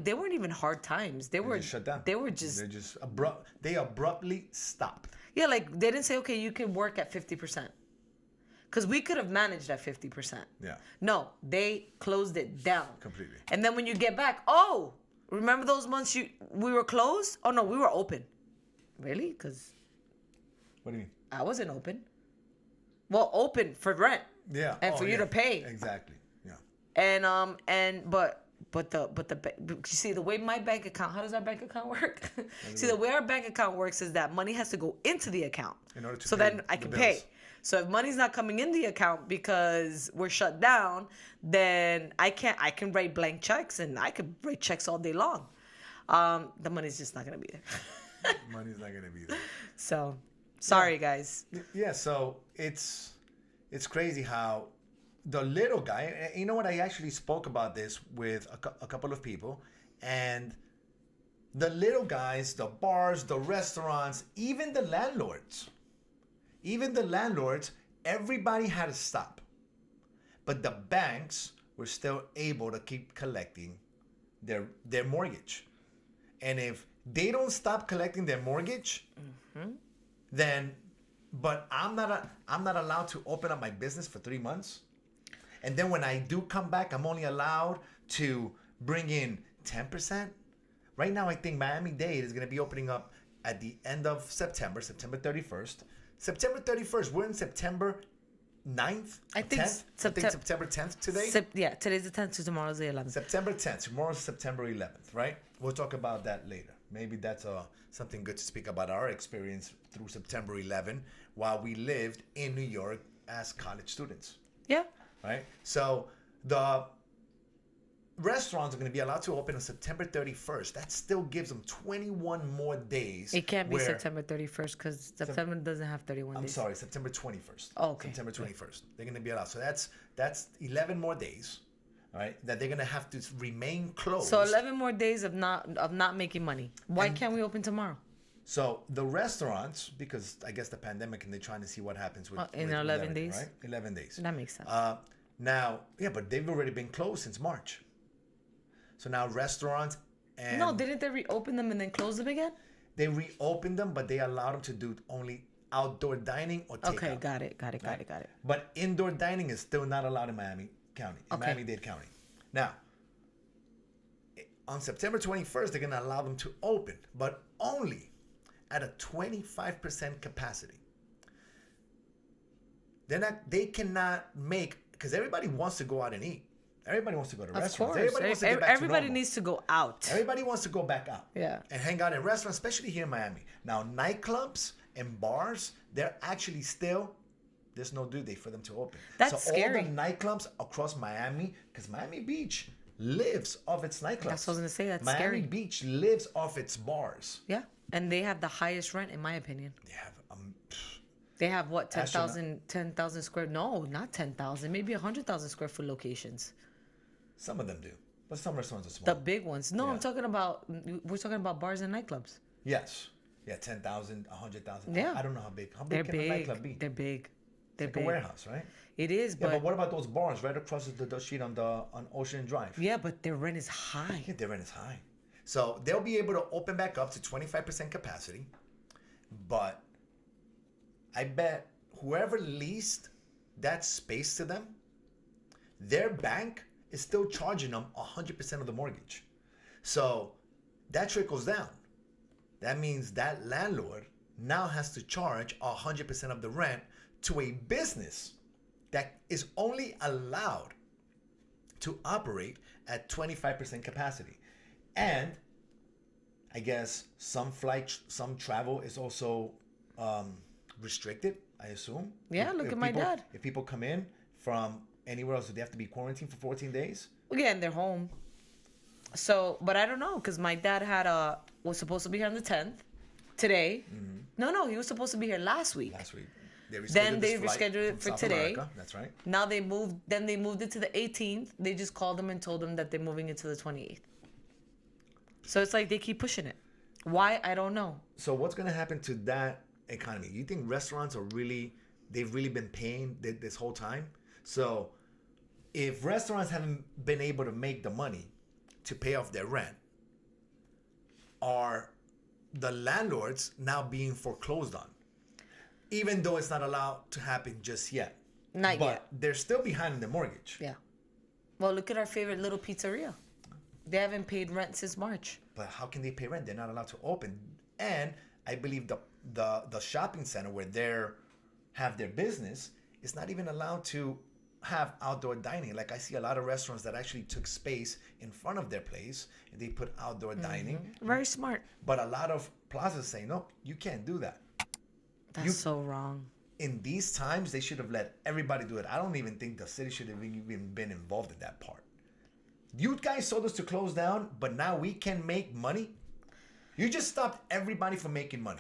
they weren't even hard times. They were just shut down. They were just they abruptly stopped. Yeah, like they didn't say, okay, you can work at 50%. Because we could have managed at 50%. Yeah. No, they closed it down. Completely. And then when you get back, oh, remember those months we were closed? Oh, no, we were open. Really? Because... What do you mean? I wasn't open. Well, open for rent. Yeah. And for you to pay. Exactly. Yeah. But you see the way my bank account, how does our bank account work? See, the way our bank account works is that money has to go into the account. In order to so pay then I can the pay. bills. So if money's not coming in the account because we're shut down, then I can write blank checks and I could write checks all day long. The money's just not gonna be there. Money's not gonna be there. So sorry guys. Yeah, so it's crazy how the little guy, you know what, I actually spoke about this with a couple of people, and the little guys, the bars, the restaurants, even the landlords, everybody had to stop. But the banks were still able to keep collecting their mortgage. And if they don't stop collecting their mortgage, then, but I'm not allowed to open up my business for 3 months. And then when I do come back, I'm only allowed to bring in 10%. Right now, I think Miami-Dade is going to be opening up at the end of September 31st. September 31st, we're in September 9th? I think 10th? I think September 10th today. Today's the 10th, so tomorrow's the 11th. September 10th, tomorrow's September 11th, right? We'll talk about that later. Maybe that's something good to speak about our experience through September 11 while we lived in New York as college students. Yeah. Right? So the restaurants are going to be allowed to open on September 31st. That still gives them 21 more days. It can't be September 31st because September doesn't have 31 days. I'm sorry, September 21st. Oh, okay. September 21st. They're going to be allowed. So that's 11 more days, right? That they're going to have to remain closed. So 11 more days of not making money. Why can't we open tomorrow? So the restaurants, because I guess the pandemic and they're trying to see what happens with in 11 days, right? 11 days. That makes sense. Now, yeah, but they've already been closed since March. So now restaurants and... No, didn't they reopen them and then close them again? They reopened them, but they allowed them to do only outdoor dining or takeout. Okay, got it. But indoor dining is still not allowed in Miami County, in Miami-Dade County. Now, on September 21st, they're going to allow them to open, but only at a 25% capacity. They cannot make, because everybody wants to go out and eat. Everybody wants to go to restaurants. Everybody wants to get back to normal. Needs to go out. Everybody wants to go back out. Yeah. And hang out in restaurants, especially here in Miami. Now, nightclubs and bars, they're actually still, there's no due date for them to open. That's scary. All the nightclubs across Miami, because Miami Beach lives off its nightclubs. That's what I was going to say. That's Miami scary. Beach lives off its bars. Yeah. And they have the highest rent, in my opinion. They have They have what, 10,000 square? No, not 10,000. Maybe 100,000 square foot locations. Some of them do, but some restaurants are small. The big ones. No, we're talking about bars and nightclubs. Yes. Yeah, 10,000, 100,000. Yeah. I don't know how big. How big can a nightclub be? They're big. It's like a warehouse, right? It is, but what about those bars right across the street on Ocean Drive? Yeah, but their rent is high. Yeah, their rent is high. So they'll be able to open back up to 25% capacity, but I bet whoever leased that space to them, their bank is still charging them 100% of the mortgage. So that trickles down. That means that landlord now has to charge 100% of the rent to a business that is only allowed to operate at 25% capacity. And I guess some travel is also restricted, I assume. Yeah, look at my dad. If people come in from anywhere else, do they have to be quarantined for 14 days? Yeah, and they're home. So, but I don't know, because my dad was supposed to be here on the 10th. Today. Mm-hmm. No, he was supposed to be here last week. Then they rescheduled it for today. America. That's right. Now they moved it to the 18th. They just called them and told them that they're moving it to the 28th. So it's like they keep pushing it. Why? I don't know. So what's going to happen to that economy? You think restaurants they've really been paying this whole time? So if restaurants haven't been able to make the money to pay off their rent, are the landlords now being foreclosed on, even though it's not allowed to happen just yet. Not but yet. They're still behind in the mortgage. Yeah. Well, look at our favorite little pizzeria. They haven't paid rent since March. But how can they pay rent? They're not allowed to open. And I believe the shopping center where they have their business is not even allowed to have outdoor dining. Like I see a lot of restaurants that actually took space in front of their place and they put outdoor dining. Very smart. But a lot of plazas say, no, you can't do that. That's so wrong. In these times, they should have let everybody do it. I don't even think the city should have even been involved in that part. You guys told us to close down, but now we can make money. You just stopped everybody from making money.